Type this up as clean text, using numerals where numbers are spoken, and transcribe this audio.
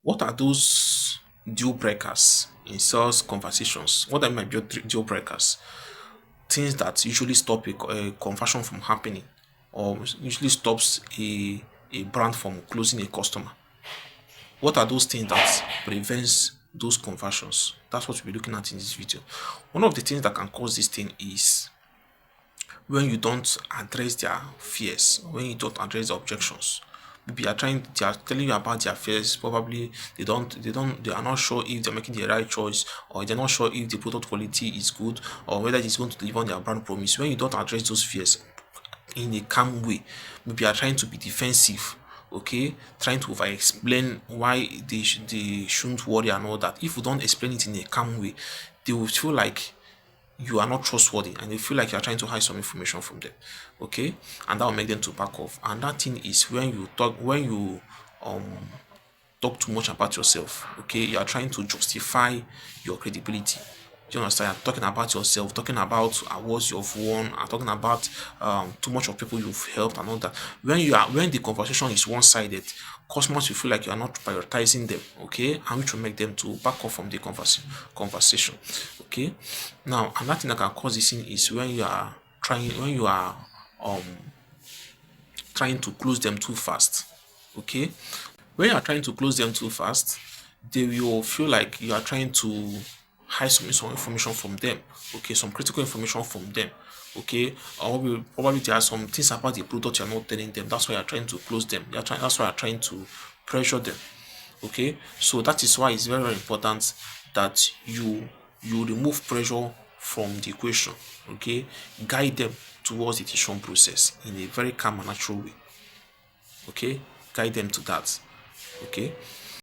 What are those deal breakers in sales conversations? What are my deal breakers? Things that usually stop a conversion from happening, or usually stops a brand from closing a customer. What are those things that prevents those conversions? That's what we'll be looking at in this video. One of the things that can cause this thing is when you don't address their fears, when you don't address the objections. Maybe they are telling you about their fears. Probably they are not sure if they're making the right choice, or they're not sure if the product quality is good, or whether it's going to deliver on their brand promise. When you don't address those fears in a calm way, maybe you are trying to be defensive, okay, trying to over explain why they shouldn't worry and all that. If you don't explain it in a calm way, they will feel like you are not trustworthy, and they feel like you are trying to hide some information from them, okay, and that will make them to back off. And that thing is when you um talk too much about yourself, okay, you are trying to justify your credibility. Do you understand? You're talking about yourself, talking about awards you've won, and talking about too much of people you've helped and all that. When the conversation is one-sided, customers will feel like you are not prioritizing them, okay, and which will make them to back off from the conversation. Okay. Now, another thing that can cause this thing is when you are um trying to close them too fast. Okay. When you are trying to close them too fast, they will feel like you are trying to hide some information from them. Okay, some critical information from them. Okay, or probably there are some things about the product you're not telling them. That's why you're trying to close them. That's why you're trying to pressure them. Okay, so that is why it's very, very important that you remove pressure from the equation. Okay, guide them towards the decision process in a very calm and natural way. Okay, guide them to that. Okay,